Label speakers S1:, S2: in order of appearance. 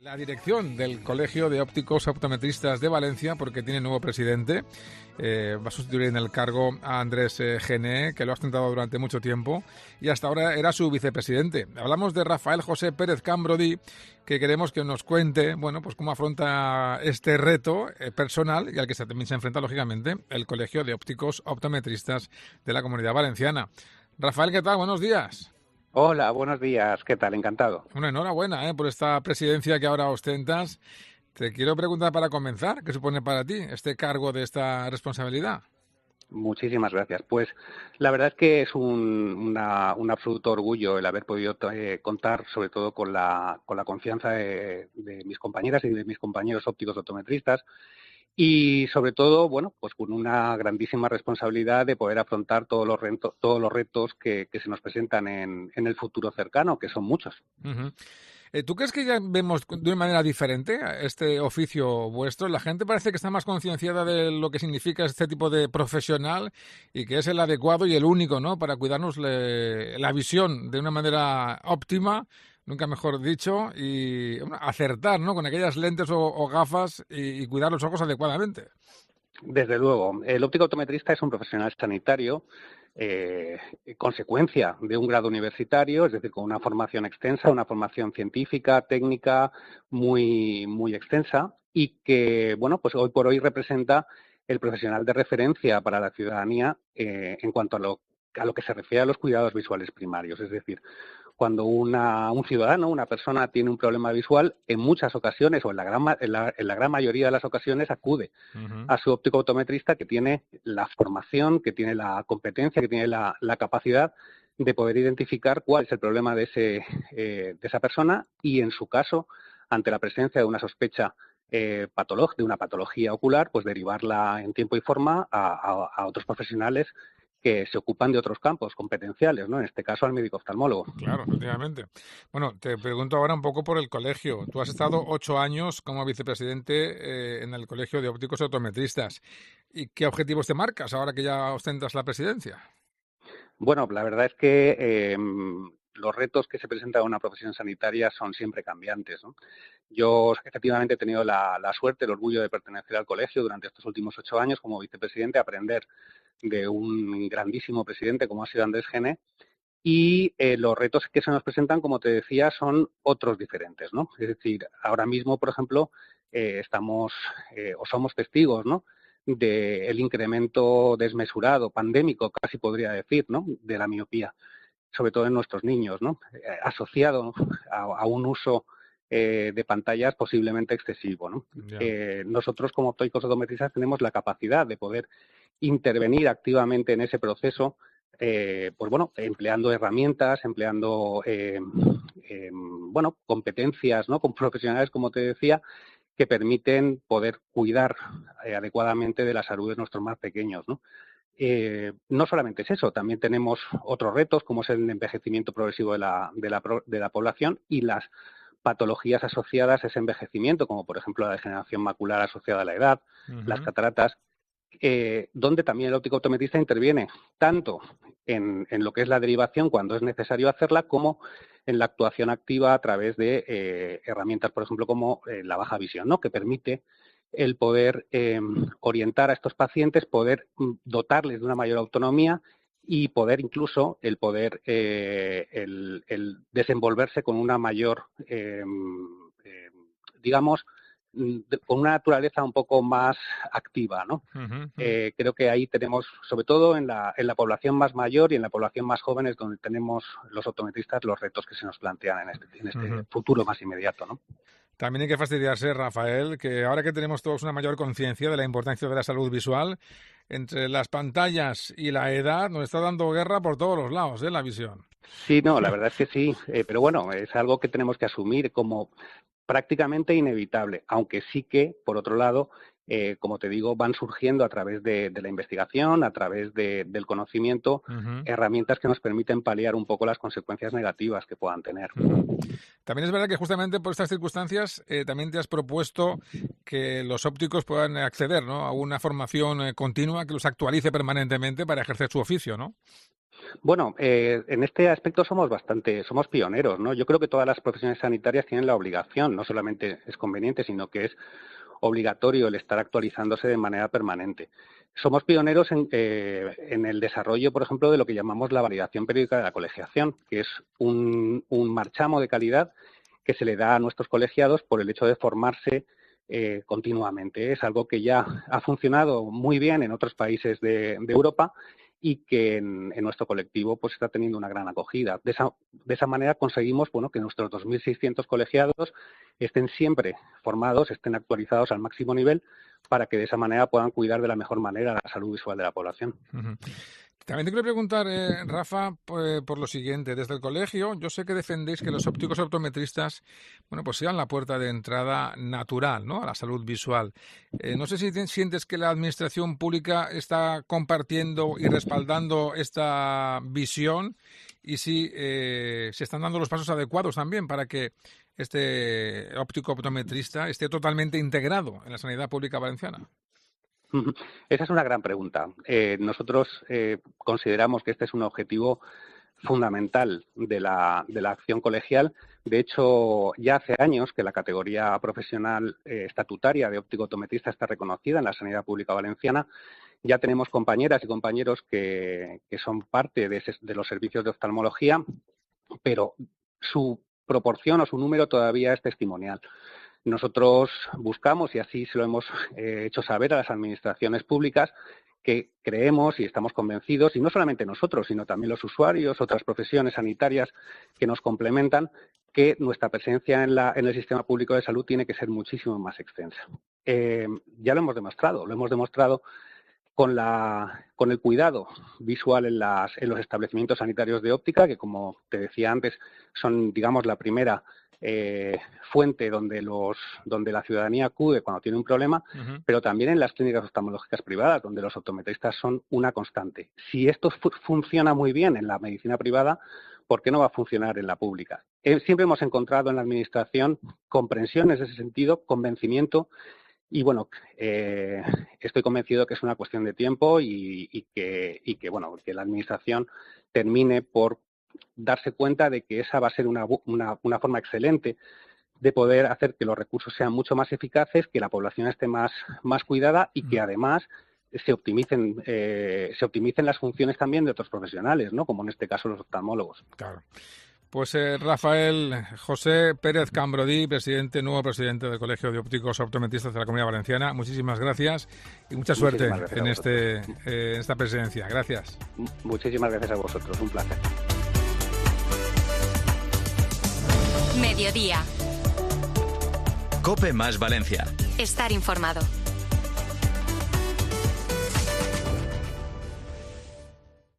S1: La dirección del Colegio de Ópticos Optometristas de Valencia, porque tiene nuevo presidente, va a sustituir en el cargo a Andrés Gené, que lo ha ostentado durante mucho tiempo y hasta ahora era su vicepresidente. Hablamos de Rafael José Pérez Cambrodi, que queremos que nos cuente, bueno, pues cómo afronta este reto personal y al que también se enfrenta, lógicamente, el Colegio de Ópticos Optometristas de la Comunidad Valenciana. Rafael, ¿qué tal? Buenos días.
S2: Hola, buenos días. ¿Qué tal? Encantado.
S1: Bueno, enhorabuena por esta presidencia que ahora ostentas. Te quiero preguntar para comenzar, ¿qué supone para ti este cargo de esta responsabilidad?
S2: Muchísimas gracias. Pues la verdad es que es un absoluto orgullo el haber podido contar sobre todo con la confianza de mis compañeras y de mis compañeros ópticos optometristas y sobre todo, bueno, pues con una grandísima responsabilidad de poder afrontar todos los retos que se nos presentan en el futuro cercano, que son muchos.
S1: Uh-huh. ¿Tú crees que ya vemos de una manera diferente este oficio vuestro? La gente parece que está más concienciada de lo que significa este tipo de profesional y que es el adecuado y el único, ¿no?, para cuidarnos la visión de una manera óptima, nunca mejor dicho, y bueno, acertar, ¿no?, con aquellas lentes o gafas y cuidar los ojos adecuadamente.
S2: Desde luego, el óptico optometrista es un profesional sanitario, consecuencia de un grado universitario, es decir, con una formación extensa, una formación científica, técnica muy extensa y que, bueno, pues hoy por hoy representa el profesional de referencia para la ciudadanía en cuanto a lo que se refiere a los cuidados visuales primarios, es decir, cuando un ciudadano, una persona tiene un problema visual, en muchas ocasiones o en la gran mayoría de las ocasiones acude
S1: Uh-huh.
S2: a su óptico optometrista que tiene la formación, que tiene la competencia, que tiene la capacidad de poder identificar cuál es el problema de esa persona y, en su caso, ante la presencia de una sospecha de una patología ocular, pues derivarla en tiempo y forma a otros profesionales que se ocupan de otros campos competenciales, ¿no? En este caso al médico oftalmólogo.
S1: Claro, efectivamente. Bueno, te pregunto ahora un poco por el colegio. Tú has estado 8 años como vicepresidente en el Colegio de Ópticos Optometristas. ¿Y qué objetivos te marcas ahora que ya ostentas la presidencia?
S2: Bueno, la verdad es que los retos que se presentan a una profesión sanitaria son siempre cambiantes, ¿no? Yo efectivamente he tenido la suerte, el orgullo de pertenecer al colegio durante estos últimos 8 años como vicepresidente, aprender de un grandísimo presidente como ha sido Andrés Gené y los retos que se nos presentan, como te decía, son otros diferentes, ¿no? Es decir, ahora mismo, por ejemplo, estamos o somos testigos, ¿no?, del incremento desmesurado, pandémico, casi podría decir, ¿no?, de la miopía, sobre todo en nuestros niños, ¿no?, asociado a un uso de pantallas posiblemente excesivo, ¿no?
S1: Ya.
S2: Nosotros, como ópticos optometristas, tenemos la capacidad de poder intervenir activamente en ese proceso, pues bueno, empleando herramientas, empleando bueno, competencias, ¿no?, con profesionales, como te decía, que permiten poder cuidar adecuadamente de la salud de nuestros más pequeños, ¿no? No solamente es eso, también tenemos otros retos, como es el envejecimiento progresivo de la población y las patologías asociadas a ese envejecimiento, como por ejemplo la degeneración macular asociada a la edad, las
S1: Uh-huh.
S2: cataratas, donde también el óptico optometrista interviene tanto en lo que es la derivación cuando es necesario hacerla, como en la actuación activa a través de herramientas, por ejemplo, como la baja visión, ¿no?, que permite el poder orientar a estos pacientes, poder dotarles de una mayor autonomía y poder incluso el desenvolverse con una mayor, digamos, con una naturaleza un poco más activa, ¿no?
S1: Uh-huh. Uh-huh.
S2: Creo que ahí tenemos, sobre todo en la población más mayor y en la población más joven, es donde tenemos los optometristas los retos que se nos plantean en este
S1: Uh-huh.
S2: futuro más inmediato, ¿no?
S1: También hay que fastidiarse, Rafael, que ahora que tenemos todos una mayor conciencia de la importancia de la salud visual, entre las pantallas y la edad nos está dando guerra por todos los lados, la visión.
S2: Sí, no, la verdad es que sí, pero bueno, es algo que tenemos que asumir como prácticamente inevitable, aunque sí que, por otro lado, como te digo, van surgiendo a través de la investigación, a través del conocimiento,
S1: Uh-huh.
S2: herramientas que nos permiten paliar un poco las consecuencias negativas que puedan tener.
S1: Uh-huh. También es verdad que justamente por estas circunstancias también te has propuesto que los ópticos puedan acceder, ¿no?, a una formación continua que los actualice permanentemente para ejercer su oficio, ¿no?
S2: Bueno, en este aspecto somos pioneros, ¿no? Yo creo que todas las profesiones sanitarias tienen la obligación, no solamente es conveniente, sino que es obligatorio el estar actualizándose de manera permanente. Somos pioneros en el desarrollo, por ejemplo, de lo que llamamos la validación periódica de la colegiación, que es un marchamo de calidad que se le da a nuestros colegiados por el hecho de formarse continuamente. Es algo que ya ha funcionado muy bien en otros países de Europa y que en nuestro colectivo pues está teniendo una gran acogida. De esa manera conseguimos que nuestros 2.600 colegiados estén siempre formados, estén actualizados al máximo nivel, para que de esa manera puedan cuidar de la mejor manera la salud visual de la población.
S1: Uh-huh. También te quiero preguntar, Rafa, por lo siguiente. Desde el colegio, yo sé que defendéis que los ópticos optometristas, pues sean la puerta de entrada natural, ¿no?, a la salud visual. No sé si sientes que la administración pública está compartiendo y respaldando esta visión y si se están dando los pasos adecuados también para que este óptico optometrista esté totalmente integrado en la sanidad pública valenciana.
S2: Esa es una gran pregunta. Nosotros consideramos que este es un objetivo fundamental de la acción colegial. De hecho, ya hace años que la categoría profesional estatutaria de óptico-optometrista está reconocida en la sanidad pública valenciana. Ya tenemos compañeras y compañeros que son parte de los servicios de oftalmología, pero su proporción o su número todavía es testimonial. Nosotros buscamos, y así se lo hemos hecho saber a las administraciones públicas, que creemos y estamos convencidos, y no solamente nosotros, sino también los usuarios, otras profesiones sanitarias que nos complementan, que nuestra presencia en el sistema público de salud tiene que ser muchísimo más extensa. Ya lo hemos demostrado con el cuidado visual en los establecimientos sanitarios de óptica, que, como te decía antes, son, digamos, la primera fuente donde la ciudadanía acude cuando tiene un problema, uh-huh. Pero también en las clínicas oftalmológicas privadas, donde los optometristas son una constante. Si esto funciona muy bien en la medicina privada, ¿por qué no va a funcionar en la pública? Siempre hemos encontrado en la administración comprensión en ese sentido, convencimiento, y estoy convencido que es una cuestión de tiempo y que la administración termine por darse cuenta de que esa va a ser una forma excelente de poder hacer que los recursos sean mucho más eficaces, que la población esté más cuidada y que además se optimicen las funciones también de otros profesionales, ¿no?, como en este caso los oftalmólogos.
S1: Claro. Pues Rafael José Pérez Cambrodí, nuevo presidente del Colegio de Ópticos Optometristas de la Comunidad Valenciana, muchísimas gracias y mucha suerte en esta presidencia. Gracias.
S2: Muchísimas gracias a vosotros, un placer.
S3: Mediodía.
S4: COPE más Valencia.
S3: Estar informado.